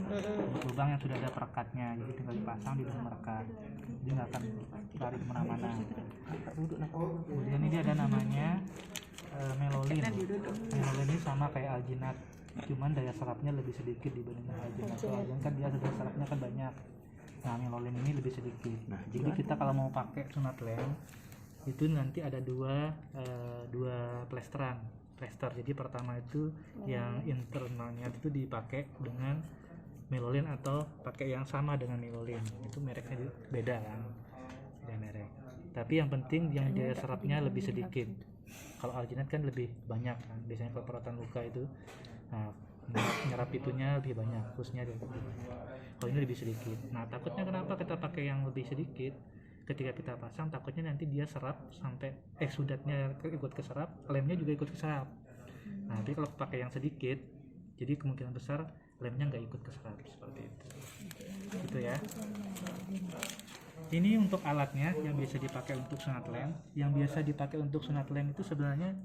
Untuk lubang yang sudah ada perekatnya, jadi tinggal dipasang di dalam merekat, jadi nggak akan lari kemana-mana. Kemudian ini ada namanya melolin. Melolin ini sama kayak alginat, cuman daya serapnya lebih sedikit dibandingkan alginat. Kalau alginat kan dia daya serapnya kan banyak. Nah, melolin ini lebih sedikit. Nah, jadi kita kalau mau pakai sunat lem itu nanti ada dua plesteran. Plester. Jadi pertama itu yang internalnya itu dipakai dengan melolin atau pakai yang sama dengan melolin. Itu mereknya beda kan, beda merek. Tapi yang penting yang daya serapnya lebih sedikit. Kalau alginat kan lebih banyak kan. Biasanya kalau perawatan luka itu, nah, nyerap itunya lebih banyak, khususnya lebih banyak. Kalau ini lebih sedikit. Nah, takutnya kenapa kita pakai yang lebih sedikit? Ketika kita pasang takutnya nanti dia serap sampai eksudatnya ikut keserap, lemnya juga ikut keserap. Nah, tapi kalau pakai yang sedikit, jadi kemungkinan besar lemnya nggak ikut keserap seperti itu. Gitu ya. Ini untuk alatnya yang biasa dipakai untuk sunat lem. Yang biasa dipakai untuk sunat lem itu sebenarnya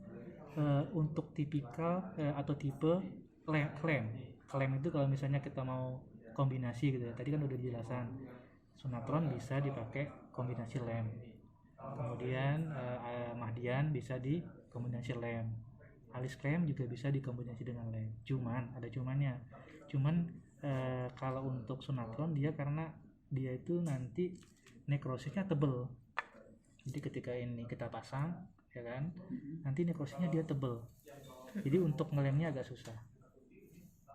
untuk tipikal atau tipe klem. Klem itu kalau misalnya kita mau kombinasi gitu ya. Tadi kan udah dijelasan. Sunatron bisa dipakai kombinasi lem. Kemudian mahdian bisa dikombinasi lem. Alis klem juga bisa dikombinasi dengan lem. Cuman ada cumannya. Kalau untuk sunatron dia karena dia itu nanti nekrosisnya tebel. Jadi ketika ini kita pasang, ya kan, nanti nekrosisnya dia tebel. Jadi untuk ngelemnya agak susah.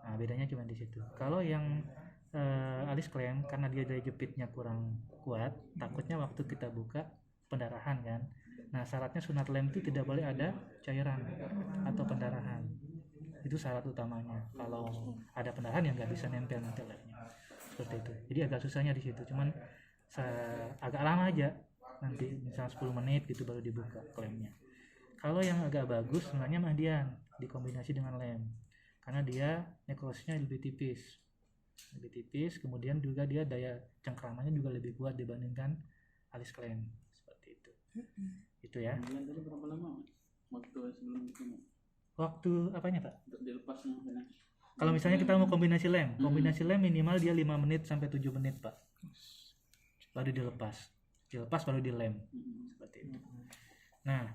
Nah, bedanya cuma di situ. Kalau yang alis klem karena dia daya jepitnya kurang kuat, takutnya waktu kita buka pendarahan kan. Nah, syaratnya sunat lem itu tidak boleh ada cairan atau pendarahan. Itu syarat utamanya. Kalau ada pendarahan ya nggak bisa nempel nanti lemnya. Seperti itu. Jadi agak susahnya di situ. Cuman agak lama aja. Nanti misalnya 10 menit gitu baru dibuka klemnya. Kalau yang agak bagus sebenarnya mahdian dikombinasi dengan lem. Karena dia nekrosisnya lebih tipis, kemudian juga dia daya cengkramannya juga lebih kuat dibandingkan alis klem seperti itu. Itu ya. Tadi berapa lama waktu sebelum itu? Waktu apanya Pak? Untuk dilepasnya. Kalau misalnya kita mau kombinasi lem minimal dia 5 menit sampai 7 menit Pak. Baru dilepas baru dilem seperti itu. Nah,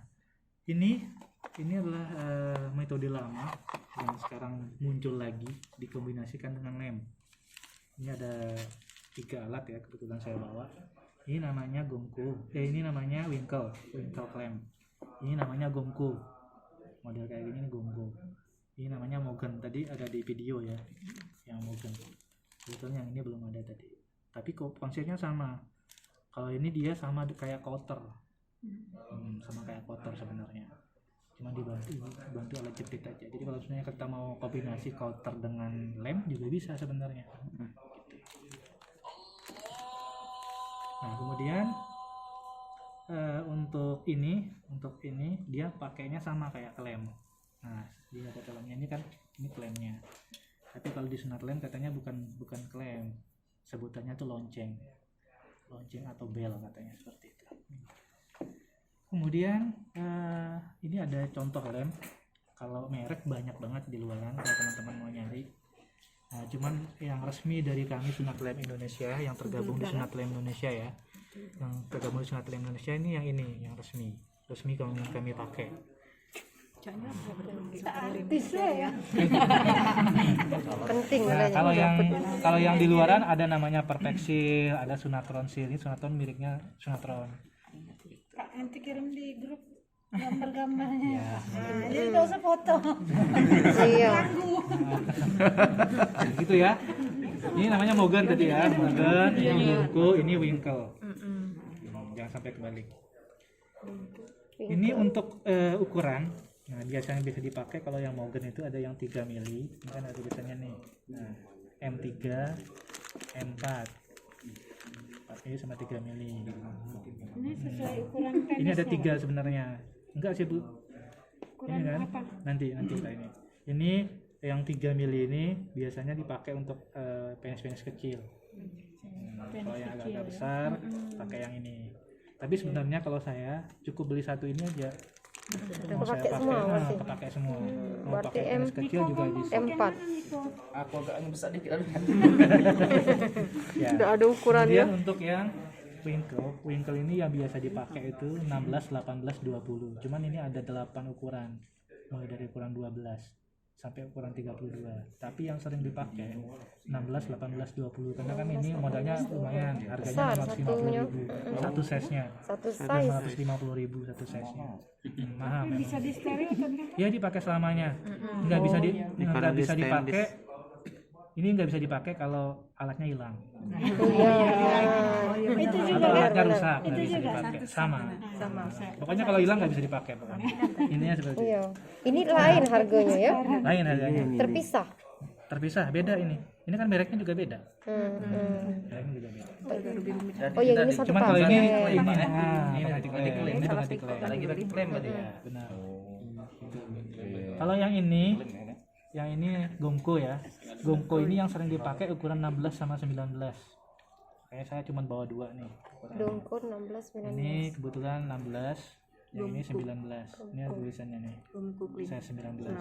ini adalah metode lama yang sekarang muncul lagi dikombinasikan dengan lem. Ini ada 3 alat ya kebetulan saya bawa. Ini namanya gomku, ini namanya winkle clamp. Ini namanya gomku. Model kayak gini nih gomku. Ini namanya mogen, tadi ada di video ya, yang mogen. Kebetulan yang ini belum ada tadi. Tapi konsepnya sama. Kalau ini dia sama kayak cotter. Sama kayak cotter sebenarnya. Cuma dibantu alat jepit aja. Jadi kalau misalnya kita mau kombinasi cotter dengan lem juga bisa sebenarnya. Nah, kemudian untuk ini dia pakainya sama kayak klem. Nah, dia ada dalamnya ini kan, ini klemnya. Tapi kalau di sunat lem katanya bukan klem, sebutannya tuh lonceng atau bel katanya seperti itu. Kemudian ini ada contoh lem. Kalau merek banyak banget di luaran kalau teman-teman mau nyari. Nah, cuman yang resmi dari kami Sunat Lem Indonesia yang tergabung di Sunat Lem Indonesia ya. Yang tergabung di Sunat Lem Indonesia ini yang resmi kami pakai. Artis ya. Penting. Nah, kalau yang di luaran ada namanya Perfeksil, ada Sunatron Sil. Ini Sunatron miliknya Sunatron. Kak, nanti kirim di grup gambar-gambarnya. Ya. Nah, jadi nggak usah foto. Iya. Gitu ya. Ini namanya mogen tadi ya, mogen, ini gomku, ini winkle. Jangan sampai kebalik. Ini untuk ukuran. Nah, biasanya bisa dipakai kalau yang mogen itu ada yang 3 mili. Ini kan ada biasanya nih. Nah, M3, M4. 4 mili sama 3 mili. Ini sesuai ukuran penis. Ini ada 3 sebenarnya. Enggak sih, Bu. Ukuran Ini kan apa? nanti Pak ini. Ini yang 3 mili ini biasanya dipakai untuk penis-penis kecil. Kalau yang agak besar pakai yang ini. Tapi sebenarnya kalau saya cukup beli satu ini aja. Mau saya Kepakai semua pakai, berarti. kepakai semua. Mau Berarti pakai jenis kecil juga bisa. M4. Aku agaknya besar dikit. Ya. Udah ada ukurannya. Kemudian untuk yang winkle ini yang biasa dipakai itu 16, 18, 20. Cuman ini ada 8 ukuran. Mulai dari ukuran 12 sampai ukuran 32. Tapi yang sering dipakai 16, 18, 20 karena kan ini modalnya lumayan, harganya Besar 650.000 satu size-nya. Satu size. 650.000 satu size-nya. Mahal memang. Bisa di steril kan? Ya dipakai selamanya. Nggak bisa nggak bisa dipakai. Ini nggak bisa dipakai kalau alatnya hilang. Itu Atau juga alatnya rusak nggak bisa dipakai. Sama. Pokoknya kalau hilang nggak bisa dipakai pokoknya. Ininya seperti itu. Iya. Ini lain harganya ya. Lain harganya. Terpisah. Terpisah, beda ini. Ini kan mereknya juga beda. Mereknya juga beda. Oh ya ini satu Cuman kalau paket. ini ini penganti klaim. Ini penganti klaim. Lagi bagi klaim berarti ya. Ya, benar. Kalau yang ini Gongko ya. Gongko ini yang sering dipakai ukuran 16 sama 19. Kayak saya cuma bawa 2 nih. Dongkur 16 19. Ini kebetulan 16, yang ini 19. Ini ada tulisannya nih. Saya 19.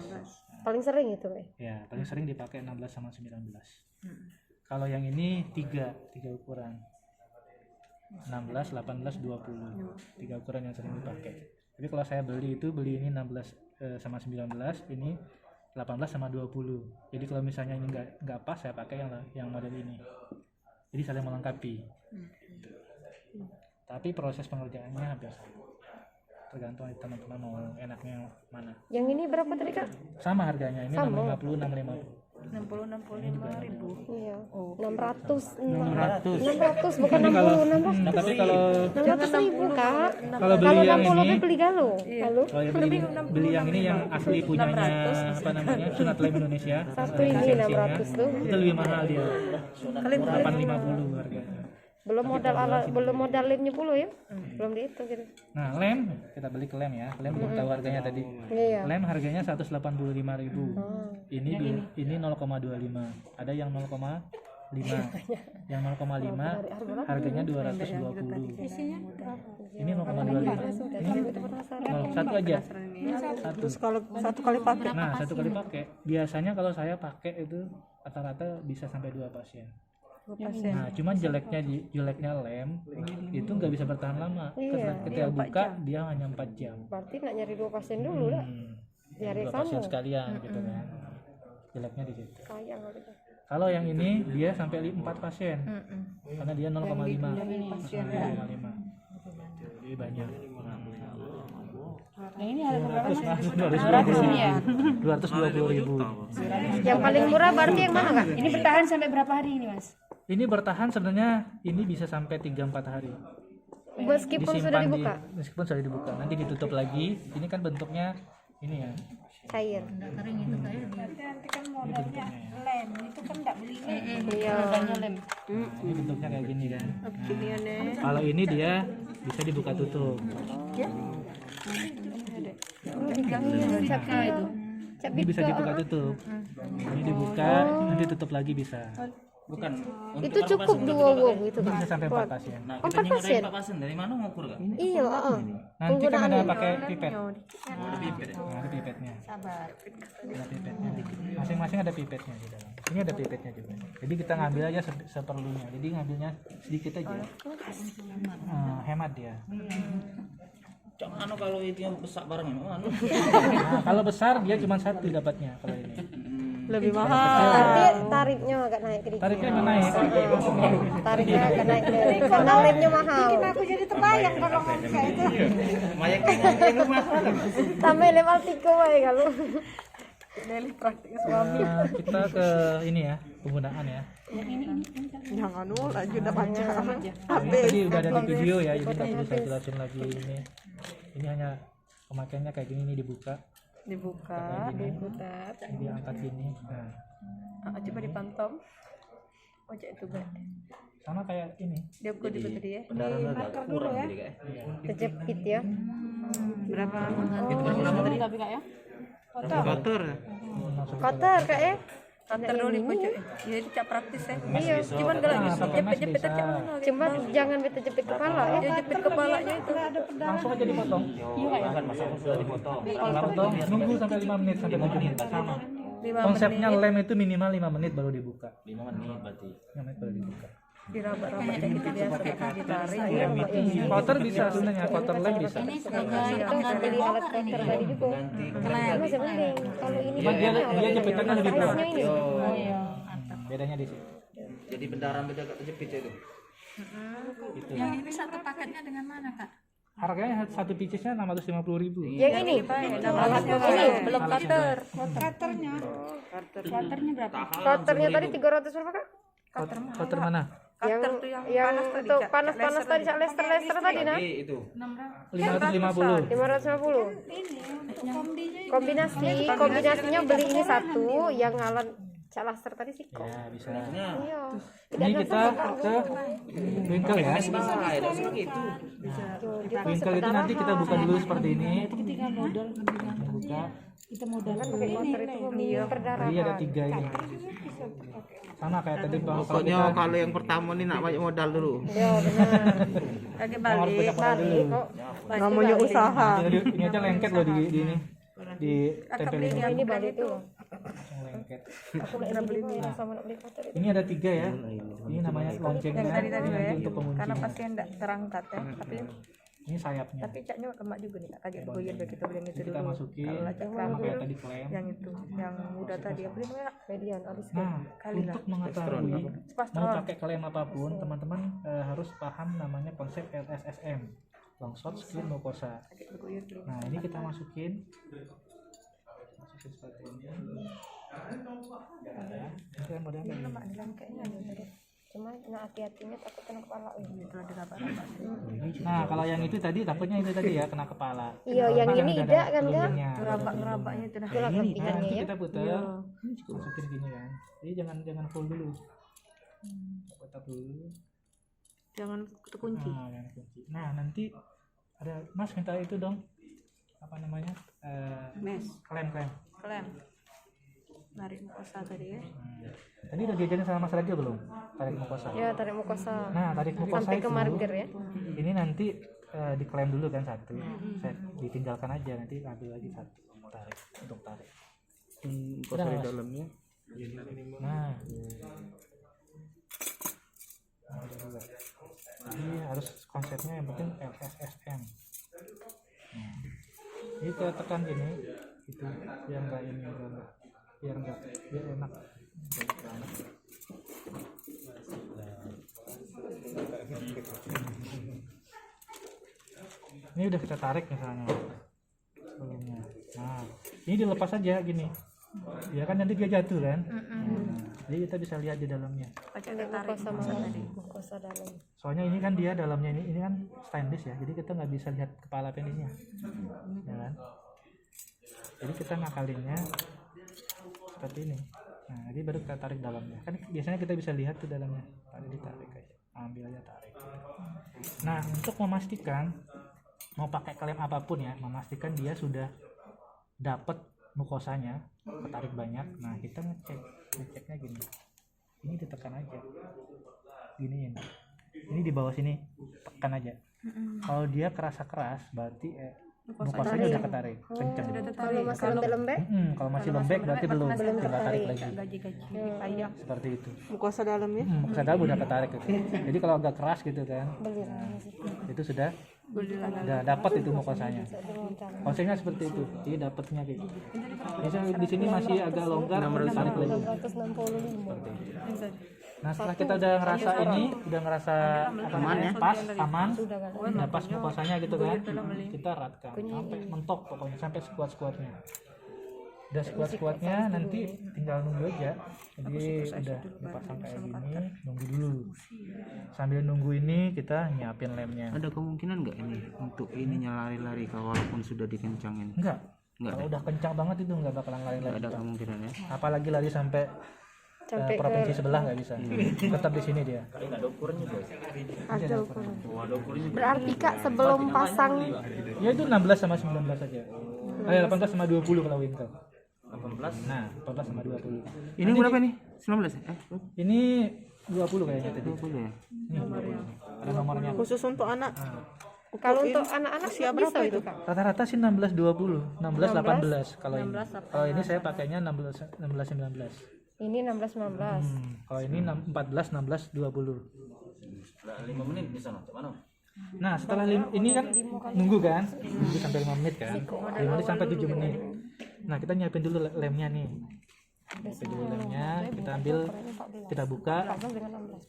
Paling sering itu, Ya, paling sering dipakai 16 sama 19. Kalau yang ini 3 ukuran. 16, 18, 20. 3 ukuran yang sering dipakai. Tapi kalau saya beli ini 16 sama 19, ini 18 sama 20. Jadi kalau misalnya ini nggak pas, saya pakai yang model ini. Jadi saling melengkapi. Tapi proses pengerjaannya hampir sama. Tergantung teman-teman mau enaknya yang mana. Yang ini berapa tadi, Kak? Sama harganya, ini Sama. 650, 650. 65.000. Iya. 600. 600. 600 bukan Tapi kalau 60, 600. nah, tapi kalau 600.000, Kak. kalau beli yang 60 ini, beli galuh. Galuh. kalau yang beli yang ini yang asli punyanya apa namanya Sunat Lem Indonesia, Satu ini lisensinya, 600 tuh. itu lebih mahal dia. 850 harganya. Belum modal lemnya puluh ya. Belum dihitung gitu. Nah, lem kita beli ke lem ya. Lem belum tahu harganya tadi. Iya. Lem harganya 185.000. Ini 0,25. Ada yang 0,5. Yang 0,5 harganya 220. Isinya Ini 0,25. Ini satu aja. satu kali pakai. Nah, satu kali pakai. Biasanya kalau saya pakai itu rata-rata bisa sampai 2 pasien. Nah, cuman jeleknya lem itu nggak bisa bertahan lama. Ketika buka dia hanya 4 jam. Berarti nak nyari 2 pasien dulu lah. Nyari 2 pasien kamu. sekalian gitu kan. Jeleknya di situ. Sayang kalau gitu. Kalau yang ini dia sampai 4 pasien. Karena dia 0,5. 0,5. Jadi banyak. Yang ini harga berapa? 220.000. Yang paling murah berarti yang mana, Kak? Ini bertahan sampai berapa hari ini, Mas? Ini bertahan sebenarnya ini bisa sampai 3-4 hari. Meskipun sudah dibuka. Meskipun sudah dibuka. Nanti ditutup lagi. Ini kan bentuknya ini ya. Cair. Nanti kan modelnya lem, itu kan enggak beli lem. Iya. lem. Ini bentuknya kayak gini kan. Kalau ini dia bisa dibuka tutup. Ini bisa dibuka tutup. Ini dibuka, nanti tutup lagi bisa. Bukan. Itu cukup 2 wow gitu, Ini Kak. bisa sampai 4 pasien. Nah, Oh, kita 4 pasien. nyarain 4 pasien dari mana ngukur kan? Iya, Nanti kan ada pakai pipet. Ada pipet ya. Nah, ada pipetnya. Ada pipetnya. Masing-masing ada pipetnya di dalam. Ini ada pipetnya juga. Jadi kita ngambil aja seperlunya. Jadi ngambilnya sedikit aja. Hemat dia. Cok anu kalau itu besar bareng memang anu. Nah, kalau besar dia cuma 1 dapatnya kalau ini. Lebih Berarti tarifnya agak naik sedikit. Tarifnya emang naik. Tarifnya agak naik. Karena lemnya mahal. Aku jadi terbayang kalau kayak itu. Mayak yang rumah. Tambah lem Altiko wae kalau. Daily praktik suami. Nah, kita ke ini ya, penggunaan ya. Jangan nul aja udah panjang. Ini tadi udah ada di video ya, jadi nggak perlu saya jelasin lagi ini. Ini hanya pemakaiannya kayak gini nih, dibuka, Diputar. diangkat gini. Nah, Coba dipantau. Ojek itu kan. sama kayak ini. Dia udah tadi ya. Kendaraan agak kurang jadi kayak. Kejepit ya. Berapa? Itu berapa tadi tapi Kak ya? Kotor. Langsung Kotor, Kak ya. Cutter dulu di pojok. Ya itu cak praktis ya. Iya. Cuman kalau pakai mas jepit-jepit bisa. aja mana? Cuma jangan beta jepit kepala ya. Ya jepit kepalanya itu. Langsung aja dipotong. Iya kan masa sudah dipotong. Potong, nunggu sampai 5 menit sampai 7 menit sama. 5 Konsepnya lem itu minimal 5 menit baru dibuka. 5 menit berarti. 5 menit baru dibuka. diraba-raba kayak gitu biasa ditarik. Cutter bisa sebenarnya, cutter lem bisa. Ini sebagai Itu pengganti beli alat cutter ini. cutter tadi juga. Itu masih penting. Kalau ini Cuma dia jepitannya lebih kuat. size-nya ini. Oh iya. Bedanya di situ. Jadi bendaran beda gak terjepit ya itu. Itu. Yang ini satu paketnya dengan mana kak? Harganya satu piecesnya 650.000. Yang ini. Alatnya belum cutter. Cutternya. Cutternya berapa? Cutternya tadi 300 berapa kak? Cutter mana? Yang Cutter tuh yang yang panas tadi, untuk Cak. panas-panas tadi, Cak, lester tadi nah. Itu. 550. 550. Ini untuk kombinya ini. Kombinasinya beli ini satu, yang alat Cak Laster tadi sih kok. Ya, bisa. Iya. Ini kita ke wrinkle ya. Bisa ya, harusnya gitu. Wrinkle itu nanti kita buka dulu seperti ini. Ketika modal Buka. kita modal Kan pakai motor itu pemilu perdarahan. Jadi ada 3 ini. Sama kayak tadi Bang. Pokoknya kalau yang pertama nih nak banyak modal dulu. Iya benar. Lagi Harus balik. banyak modal dulu. Kok Namanya usaha. Ini aja lengket loh di ini. Di tempel ini. ini balik tuh. Langsung lengket. Aku nggak beli ini sama nak beli cutter itu. Ini ada 3 ya. Ini namanya loncengnya. Yang tadi Ini ya. nanti untuk Karena penguncinya. pasti enggak terangkat ya. Ini sayapnya. Tapi caknya kemak juga nih kak. Kaget goyang begitu beli yang itu Kita dulu. masukin. Kalau cak Sama keramik kayak tadi klaim. yang itu, yang muda tadi apa sih namanya? Median habis Nah, Kali lah. untuk mengetahui mau Spastron. pakai klaim apapun, teman-teman harus paham namanya konsep LSSM, long shot skin mucosa. Kaget bergoyang dulu. Nah, ini kita masukin seperti ini. Ya, ini kan modelnya kayak gini. Mak di langkahnya ada tadi. cuma nah hati-hatinya takut kena kepala ini. Itu ada raba-raba. Nah, kalau yang itu tadi takutnya itu tadi ya kena kepala. Iya, yang Karena ini udah tidak ada kan kak? pelindungnya. Ngerabak-ngerabaknya itu dah. Itulah Nah, kelebihannya nanti ya. kita putar, masukin gini kan. Jadi jangan full dulu. Putar dulu. Jangan terkunci. Nah, jangan kunci. Nah, nanti ada Mas minta itu dong. Apa namanya? Mes. Klem. Klem. Narik mukosa tadi ya. Tadi udah diajarin sama Mas Raja belum? Tarik mukosa. Ya tarik mukosa. Nah, tarik mukosa Sampai ke itu, marker ya. ini nanti diklaim dulu kan satu. Saya ditinggalkan aja, nanti ambil lagi satu. Tarik untuk tarik. Udah, Mas? dalamnya. Nah. Jadi harus konsepnya yang penting LSSM. Nah, ini kita tekan gini, itu biar enggak ini biar enak. Ini udah kita tarik misalnya sebelumnya. Nah, ini dilepas aja gini. Ya kan nanti dia jatuh kan. Nah, jadi kita bisa lihat di dalamnya. Pakai tarik Mukosa mukosa tadi. mukosa dalam. Soalnya ini kan dia dalamnya ini kan stainless ya. Jadi kita nggak bisa lihat kepala penisnya. Ya kan? Jadi kita ngakalinnya seperti ini. Nah, jadi baru kita tarik dalamnya. Kan biasanya kita bisa lihat tuh dalamnya. Tadi ditarik aja. Ambil aja tarik. Nah, untuk memastikan mau pakai klem apapun ya, memastikan dia sudah dapat mukosanya, ketarik banyak. Nah, kita ngeceknya gini. Ini ditekan aja. Giniin. Ini di bawah sini tekan aja. Kalau dia kerasa keras, berarti mukosanya udah ketarik, kencang. Kalau masih lembek-lembek, Kalau masih lembek berarti belum tinggal tarik lagi. Gaji-gaji ayam. Seperti itu. Mukosa dalamnya. Mukosa dalam udah ketarik gitu. Jadi kalau agak keras gitu kan, itu sudah dapat itu mukosanya. Konsepnya seperti itu. Jadi dapatnya gitu. Misalnya di sini masih agak longgar, tarik lagi. 645. Nah, setelah kita udah ngerasa ini, udah ngerasa apa namanya, pas, aman, udah pas mukosanya gitu kan, kita ratkan sampai mentok pokoknya, sampai sekuat-sekuatnya. Udah sekuat-sekuatnya, nanti tinggal nunggu aja. Jadi udah dipasang kayak gini, nunggu dulu. Sambil nunggu ini kita nyiapin lemnya. Ada kemungkinan nggak ini untuk ininya lari-lari walaupun sudah dikencangin? Enggak. Enggak Kalau ada. udah kencang banget itu nggak bakalan lari Nggak lagi. ada kemungkinan ya. Apalagi lari sampai provinsi sebelah nggak bisa. Tetap di sini dia. Ada ukuran. Berarti kak sebelum pasang Ya itu 16 sama 19 aja. 18 sama 20 kalau Winkel. 18 Nah, 14 sama 20. Ini berapa nih? 19 ya? Ini 20 kayaknya tadi. 20 ya? Ini 20. Ada nomornya. Khusus untuk anak. Kalau untuk anak-anak usia bisa berapa itu itu? Kak? Rata-rata sih 16 20, 16 18 kalau ini. 16, Kalau ini saya pakainya 16 19. Ini 16 19. Kalau ini 14 16 20. Nah, setelah ini kan nunggu kan? Nunggu sampai 5 menit kan? 5 menit sampai 7 menit. Nah, kita nyiapin dulu lemnya nih. Nyiapin dulu lemnya, kita ambil, kita buka,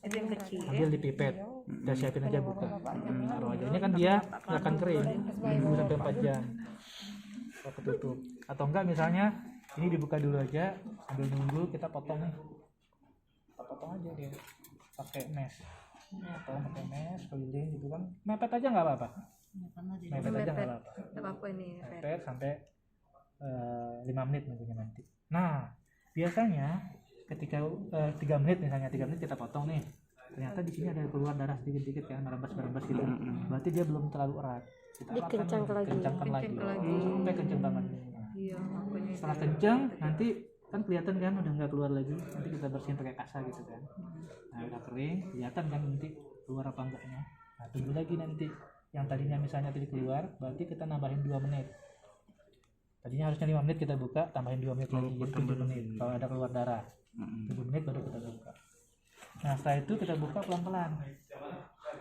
Itu yang kecil. ambil di pipet. Kita siapin aja buka. Taruh aja. Ini kan dia nggak akan kering. Nunggu sampai 4 jam. Kita ketutup. Atau enggak misalnya ini dibuka dulu aja, sambil nunggu kita potong nih. Kita potong aja dia. Pakai mesh. Potong pakai mesh keliling gitu kan. Mepet aja nggak apa-apa. Mepet aja nggak apa-apa. Enggak apa-apa ini. Mepet sampai 5 menit nunggunya nanti. Nah, biasanya ketika 3 menit misalnya 3 menit kita potong nih. Ternyata di sini ada keluar darah sedikit-sedikit kan, merembes gitu. Berarti dia belum terlalu erat. Kita Dikencangkan lagi. kencangkan lagi. Sampai kencang banget. Iya, makanya. Setelah kencang nanti kan kelihatan kan udah nggak keluar lagi. Nanti kita bersihin pakai kasa gitu kan. Nah, udah kering, kelihatan kan nanti keluar apa enggaknya. Nah, tunggu lagi nanti. Yang tadinya misalnya tadi keluar, berarti kita nambahin 2 menit. Tadinya harusnya 5 menit kita buka, tambahin 2 menit lagi, jadi 7 menit. Kalau ada keluar darah, 7 menit baru kita buka. Nah, setelah itu kita buka pelan-pelan.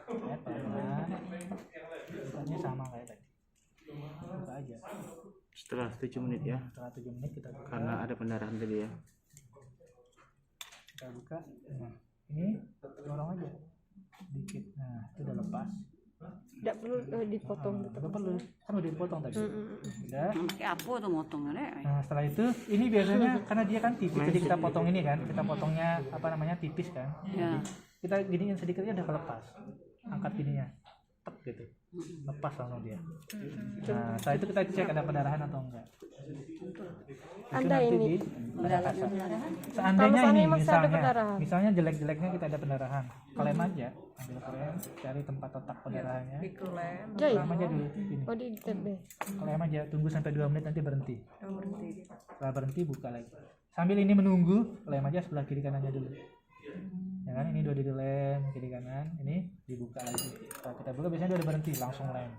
Ya, pelan-pelan. Bukanya sama kayak tadi. Buka aja. Setelah 7 menit ya? Setelah 7 menit kita buka. Karena ada pendarahan tadi ya? Kita buka. Nah, ini dorong aja. Dikit. Nah, itu udah lepas. Tidak perlu dipotong gitu. Nggak perlu. Kan udah dipotong tadi. Udah. Pakai apa tuh motongnya deh? Nah, setelah itu ini biasanya karena dia kan tipis, jadi kita potong ini kan, kita potongnya apa namanya tipis kan. Ya. Kita giniin sedikitnya udah kelepas. Angkat gininya. Tek gitu. Lepas langsung dia. Nah, setelah itu kita cek ada pendarahan atau enggak. Itu Ada nanti ini. di kasa. Seandainya Kalau ini seandainya masih ada misalnya, pendarahan. misalnya jelek-jeleknya kita ada pendarahan, klem aja, ambil klem, cari tempat letak pendarahannya, Diklem. Jai. klem aja dulu, gini, Oh di TB. klem aja, tunggu sampai 2 menit nanti berhenti. Berhenti. Setelah berhenti buka lagi. Sambil ini menunggu, lem aja sebelah kiri kanannya dulu. Ya kan, ini udah dilem kiri kanan, ini dibuka lagi. Kalau kita buka biasanya dia udah berhenti, langsung lem.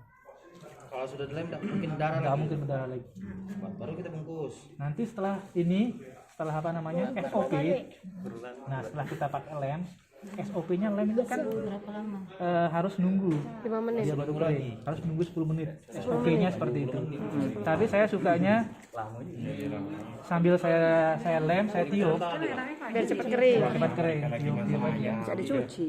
Kalau sudah dilem nggak mungkin darah Nggak lagi. mungkin berdarah lagi. Baru kita bungkus. Nanti setelah ini, setelah apa namanya SOP, nah setelah kita pakai lem, SOP-nya lem itu kan harus nunggu 5 menit. dia baru kering, harus nunggu 10 menit. SOP-nya seperti itu. Tapi saya sukanya sambil saya lem, saya tiup Biar cepat kering. biar cepat kering. Tiup aja. Bisa dicuci.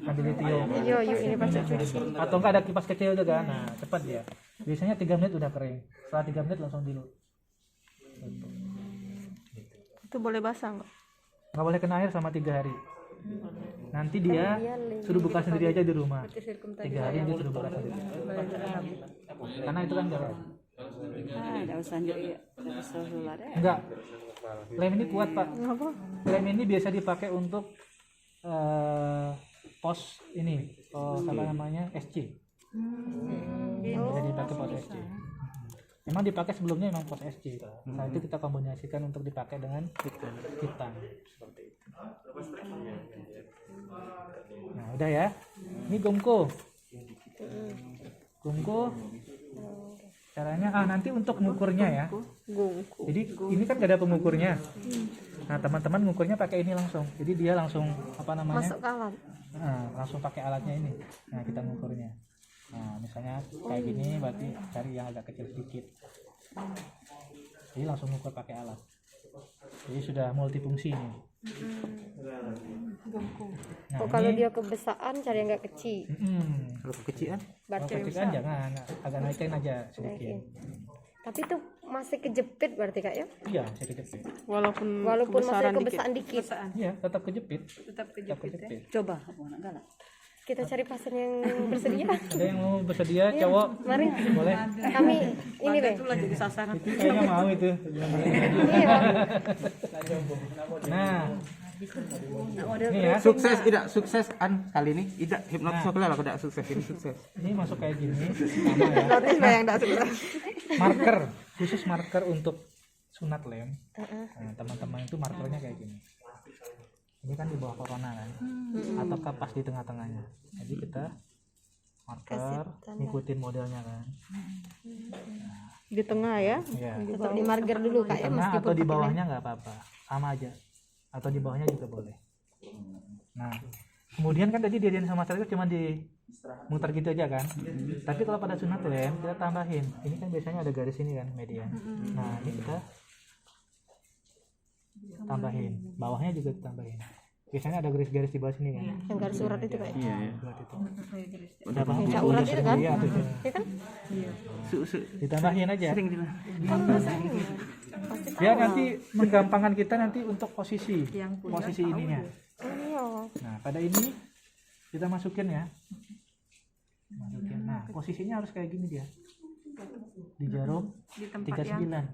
Sambil ditiup. Yo yuk ini pasti cuci. Atau enggak ada kipas kecil juga kan, nah cepat dia. Biasanya 3 menit udah kering. Setelah 3 menit langsung diluk. Itu boleh basah nggak? Nggak boleh kena air selama 3 hari. Nanti dia suruh buka sendiri aja di rumah. 3 hari dia suruh buka sendiri. Karena itu kan garam. Enggak usah deh. Enggak. Lem ini kuat pak. Lem ini biasa dipakai untuk pos ini, pos apa namanya SC. Bisa dipakai pos SC. Memang dipakai sebelumnya memang pos SC. Nah itu kita kombinasikan untuk dipakai dengan hitam seperti itu. Nah udah ya. Ini gomko. Gomko. Caranya nanti untuk mengukurnya ya. Jadi ini kan gak ada pengukurnya. Nah teman-teman ngukurnya pakai ini langsung. Jadi dia langsung apa namanya? Masuk ke alat. Nah, langsung pakai alatnya ini. Nah kita mengukurnya. Nah misalnya kayak gini berarti cari yang agak kecil sedikit. Jadi langsung mengukur pakai alat. Jadi sudah multifungsi ini. Nah, Oh kalau dia kebesaan cari yang nggak kecil. Kalau kekecilan? kalau Berarti kecilan jangan, agak naikin aja sedikit. naikin. Tapi itu masih kejepit berarti kak ya? Iya, saya kejepit. Walaupun Walaupun masih kebesaran dikit. kebesaan dikit. Iya, tetap kejepit. Tetap Tetap kejepit ya. kejepit. Coba apa enggak galak. Kita cari pasien yang bersedia. Ada yang mau bersedia cowok? Mari. Boleh. Kami ini deh. Itu lagi di sasaran. Itu kayaknya mau itu. Iya. Nah, ini ya. Sukses tidak sukses kali ini? Tidak hipnotis lah kalau tidak sukses ini sukses. Ini masuk kayak gini. Sama ya. Notis yang enggak sukses. Marker, khusus marker untuk sunat lem, nah, teman-teman itu markernya kayak gini. Ini kan di bawah corona kan, ataukah pas di tengah-tengahnya. Jadi kita marker, ngikutin modelnya kan. Di tengah ya. Ya. Tetap di marker dulu kak Di ya, tengah meskipun atau di pakai bawahnya nggak apa-apa, sama aja. Atau di bawahnya juga boleh. Nah, kemudian kan tadi diajarin sama masyarakat cuma di muter gitu aja kan. Tapi kalau pada sunat lem kita tambahin. Ini kan biasanya ada garis ini kan median. Nah, ini kita tambahin. Bawahnya juga ditambahin. Biasanya ada garis-garis di bawah sini kan. yang garis urat itu kak. Iya, ya. Buat itu. Udah paham. Yang urat itu kan. Iya, tuh. Ya kan? Ditambahin aja. Sering bilang. Biar nanti menggampangkan kita nanti untuk posisi ininya. Iya. Nah, pada ini kita masukin ya. Masukin. Nah, posisinya harus kayak gini dia. Di jarum Di tempat 39. yang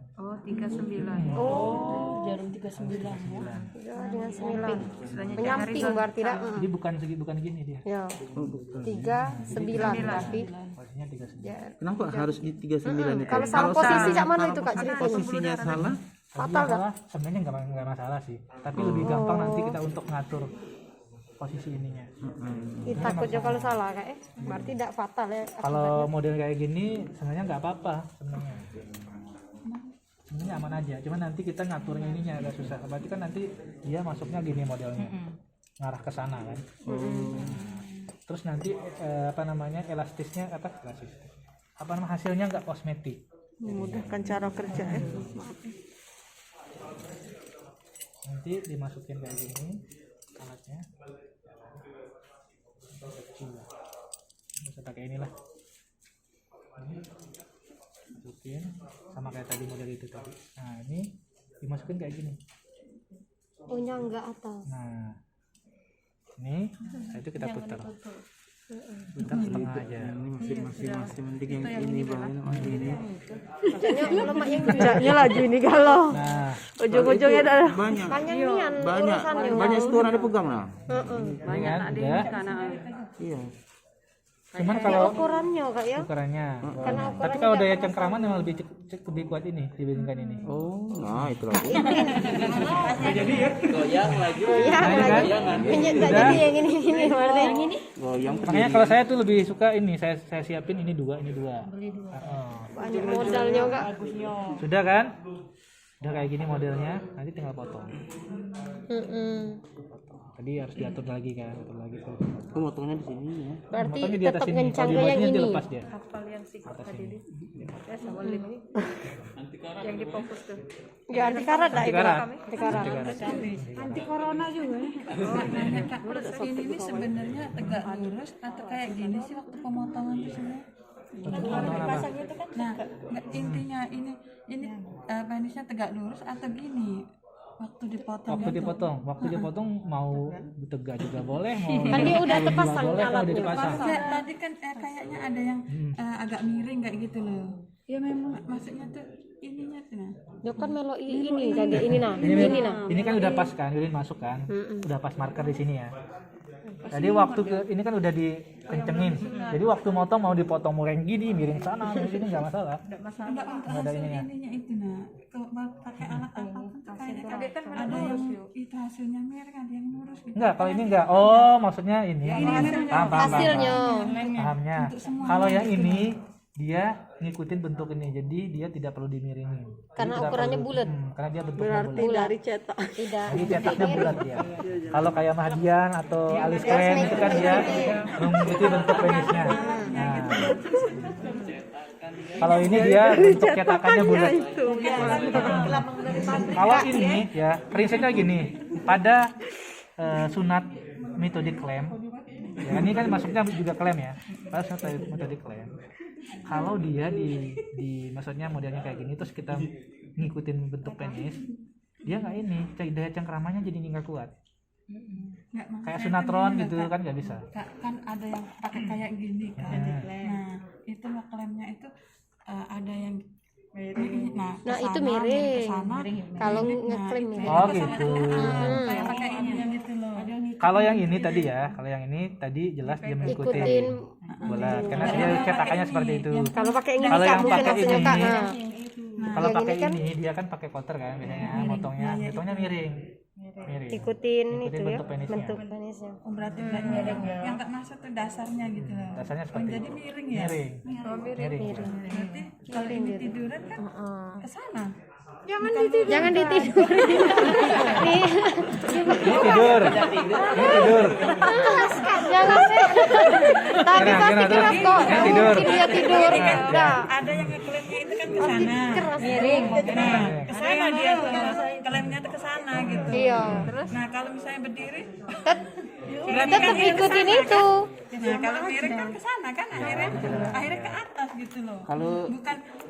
39. Oh, jarum 39 ya. Ya, dengan 9. Istilahnya Menyamping berarti dah. Jadi bukan gini dia. Ya. 39 berarti. Posisinya 39. Ya. Kenapa harus di 39 itu? Kalau salah posisi cak mana itu kak ceritain? Posisinya salah. Fatal dah. Masalah sebenarnya nggak masalah sih. Tapi lebih gampang nanti kita untuk ngatur posisi ininya. Takutnya kalau salah kak berarti tidak fatal ya. Kalau model kayak gini sebenarnya nggak apa-apa sebenarnya. Sebenarnya aman aja. Cuman nanti kita ngaturnya ininya agak susah. Berarti kan nanti dia masuknya gini modelnya, ngarah ke sana kan. Terus nanti elastisnya hasilnya nggak kosmetik. Memudahkan cara kerja ya. Nanti dimasukin kayak gini alatnya. Bisa pakai inilah. Masukin sama kayak tadi model itu tadi. Nah, ini dimasukin kayak gini. Punya enggak atas. Nah, ini itu kita putar. Putar setengah aja. Ini masih mending yang ini bang. Ini Makanya lemak yang Kerjanya laju ini kalau Nah, ujung-ujungnya ada banyak. banyak nian Banyak. urusannya. Banyak setor ada pegang lah. ini kan udah. Iya. Cuman Ini kalau ukurannya kak ya. ukurannya. Karena Tapi kalau daya cengkraman memang lebih kuat ini dibandingkan ini. Oh, nah itulah. Goyang lagi. Nggak jadi yang ini berarti. Yang ini. Goyang. Makanya kalau saya tuh lebih suka ini, saya siapin ini dua. Banyak modalnya kak. Sudah kan? Udah kayak gini modelnya, nanti tinggal potong. Tadi harus diatur lagi kan, atur lagi tuh. Aku motongnya di sini ya. Berarti Potongnya di atas tetap sini. Kalau ngencangnya di yang bawahnya ini. dilepas dia. hafal yang sikap tadi ini. Ya sama lim ini. Yang difokus tuh. Ya anti karat dah Anti itu. karat. Anti karat. Anti corona juga ya. Nanya Kak, terus ini sebenarnya tegak lurus atau kayak gini sih waktu pemotongan itu sebenarnya? Dipasang itu kan Nah, intinya ini penisnya tegak lurus atau gini waktu dipotong? Waktu dipotong mau tegak juga boleh, mau Kan dia udah juga terpasang boleh, kalau udah alatnya. dipasang. Tadi kan kayaknya ada yang agak miring kayak gitu loh. Ya memang maksudnya tuh ininya tuh. Nah. Ya kan melo ini kayak ini nah. Ini nah. Ini kan udah pas kan, udah masuk kan, udah pas marker di sini ya. Jadi waktu ini kan udah dikencengin. Jadi waktu motong mau dipotong miring gini, miring sana, miring sini nggak masalah. Enggak ada ininya itu nah. Pakai alat apapun tuh kayaknya kan ada yang itu hasilnya miring, ada yang lurus gitu. Enggak, kalau ini enggak. Oh, maksudnya ini. Paham. Hasilnya. Pahamnya. Kalau yang ini dia ngikutin bentuk ini, jadi dia tidak perlu dimiringin. Karena Jadi tidak ukurannya perlu- bulat. Karena dia bentuknya Berarti bulat. dari cetak. Tidak. Jadi cetaknya bulat dia. Kalau kayak Mahdian atau Alis Keren itu kan dia mengikuti bentuk penisnya. Nah. Kalau ini dia bentuk cetakannya bulat. Kalau ini ya prinsipnya gini, pada sunat metode klaim, ya, ini kan masuknya juga klaim ya. Pada sunat metode klaim, kalau dia di maksudnya modelnya kayak gini, terus kita ngikutin bentuk penis, dia nggak ini, daya cengkramannya jadi nggak kuat. Kayak sunatron gitu kan nggak bisa. Kan ada yang pakai kayak gini kan. Nah, itu mau klaimnya itu ada yang Nah, kesana, itu miring. kesana. Kalau ngeklaim miring. Oh gitu. Kayak pakai ini yang gitu loh. Kalau yang ini tadi ya, kalau yang ini tadi jelas dia mengikuti Ikutin. bulat, karena dia cetakannya seperti itu. Kalau pakai yang ini Kalau kak yang mungkin pakai hasilnya ini, kak. Nah. Kalau yang pakai ini kan ini dia kan pakai cutter kan biasanya, motongnya miring. ikutin itu ya bentuk penisnya. bentuk penisnya. Oh, berarti enggak miring. Yang enggak masuk tuh dasarnya gitu loh. Dasarnya Oh, seperti jadi itu. miring ya? Miring. Berarti kalau ini tiduran kan ke sana. Jangan ditidurin. Nih, Ini tidur. jangan sih. Tapi pasti Gimana, keras terus? kok. Ini tidur. Mungkin dia tidur. Nah, Ada yang ngeklaimnya itu kan ke sana. keras. Nah, ke sana dia tuh. Klaimnya tuh ke sana gitu. Iya. Nah, kalau misalnya berdiri, Tetap ikutin itu. nah kalau miring kan ke sana kan akhirnya ke atas gitu loh. Kalau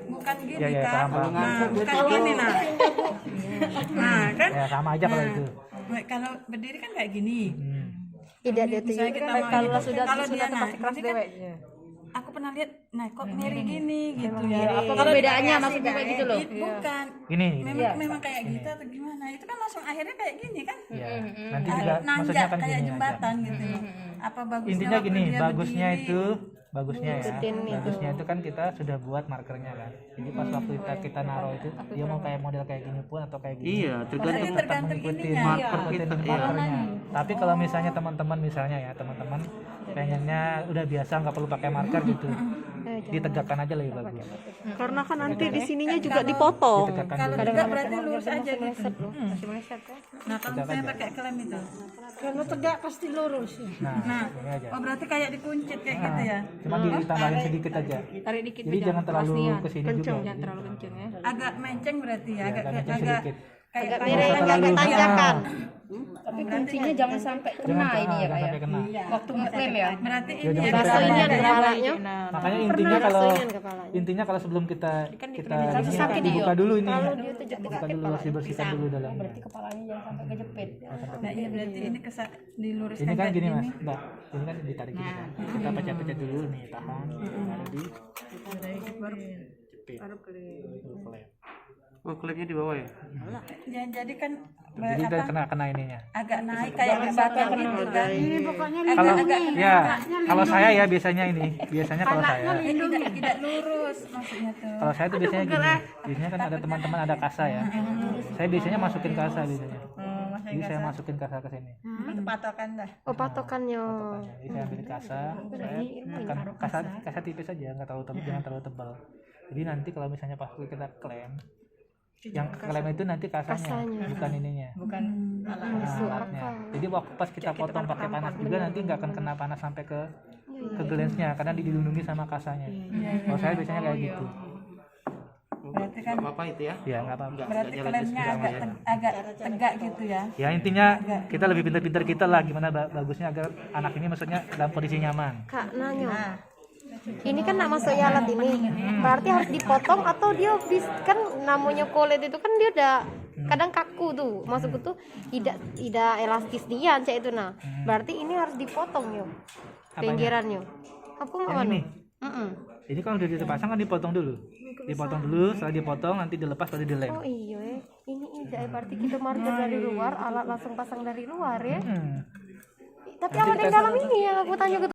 Bukan gini Ya, kan. paham. Nah, bukan gini nah. Nah, kan Ya sama aja kalau itu. kalau berdiri kan kayak gini. Tidak dia Misalnya kita mau Kalau gitu. sudah Kalau dia nah, pasti keras ini kan deweknya. aku pernah lihat, nah kok miring gini gitu ya. Apa perbedaannya maksudnya kayak gitu loh? Bukan. Ini. Memang kayak gitu atau gimana? Itu kan langsung akhirnya kayak gini kan? Ya. Nanti juga maksudnya Nanjak kan kayak gini jembatan gitu. Apa bagusnya Intinya waktu gini, dia bagusnya berdiri? itu bagusnya ya. Ikutin itu. Bagusnya itu kan kita sudah buat markernya kan. Jadi pas waktu kita naruh itu dia mau kayak model kayak gini pun atau kayak gini. iya, Berarti tergantung tergantung Ngikutin ininya. marker kita. Iya. markernya. Tapi kalau misalnya teman-teman misalnya ya teman-teman pengennya udah biasa nggak perlu pakai marker gitu, ditegakkan aja lebih bagus. Karena kan nanti di sininya juga dipotong. Ditegakkan Kalau dulu. enggak berarti lurus aja gitu. Masih meleset ya. Nah, kalau misalnya pakai klem itu. Kalau tegak pasti lurus. Nah, ini aja. Oh, berarti kayak dikuncit kayak gitu ya. Cuma ditambahin sedikit aja. Tarik dikit Jadi jangan terlalu kesini juga. jangan terlalu kenceng ya. Agak menceng berarti ya, agak agak agak sedikit. kayak Miring agak terlalu tanjakan. Tapi kuncinya jangan sampai Jangan kena ini ya jangan kayak. sampai kena. Waktu ngeklaim ya. berarti Ya, ini jangan ya. sampai Bakso ini kena. ada kepalanya. Makanya intinya kalau Baksoin kepalanya. intinya kalau sebelum kita ini sakit dibuka dulu ini. Kalau dia tuh Dibuka dulu, harus dibersihkan dulu dalamnya. Kepalanya jangan sampai kejepit. Nah, iya berarti ini diluruskan Ini kan kayak gini mas, Mbak. Ini kan ditarik gini kan. Kita pecah-pecah dulu nih, tahan. Baru di jepit. Baru klem. Oh, klepnya di bawah ya? Ya, jadi kan Jadi udah kena ininya. agak naik kayak jembatan gitu kan. Kalau ya, kalau saya ya biasanya ini, biasanya kalau saya, Tidak lurus maksudnya tuh. kalau saya tuh biasanya gini. Biasanya kan ada teman-teman ada kasa ya. Saya biasanya masukin kasa biasanya. Jadi saya masukin kasa ke sini. Itu patokan dah. Oh patokannya. Jadi saya ambil kasa, saya tekan kasa tipis aja, nggak terlalu tebal, jangan terlalu tebal. Jadi nanti kalau misalnya pas kita klem, yang klem itu nanti kasanya, bukan ininya. Bukan Alatnya. Jadi waktu pas kita potong pakai panas juga nanti nggak akan kena panas sampai ke glance-nya karena dilindungi sama kasanya. Kalau saya biasanya kayak gitu. Berarti kan Apa itu ya? Ya nggak apa-apa. berarti klemnya agak tegak gitu ya. Ya intinya kita lebih pintar-pintar kita lah gimana bagusnya agar anak ini maksudnya dalam kondisi nyaman. Kak nanya. Ini kan nak masuk alat ini. Berarti harus dipotong atau dia kan namanya kulit itu kan dia udah kadang kaku tuh. Masuk itu tidak elastis dia cek itu nah. Berarti ini harus dipotong yo. Pinggirannya. Aku mau Yang ini. anu. Ini kalau udah dipasang kan dipotong dulu. Dipotong dulu, setelah dipotong nanti dilepas baru dilem. Oh iya ini tidak berarti kita marker dari luar, alat langsung pasang dari luar ya. Tapi alat yang dalam ini yang aku tanya ke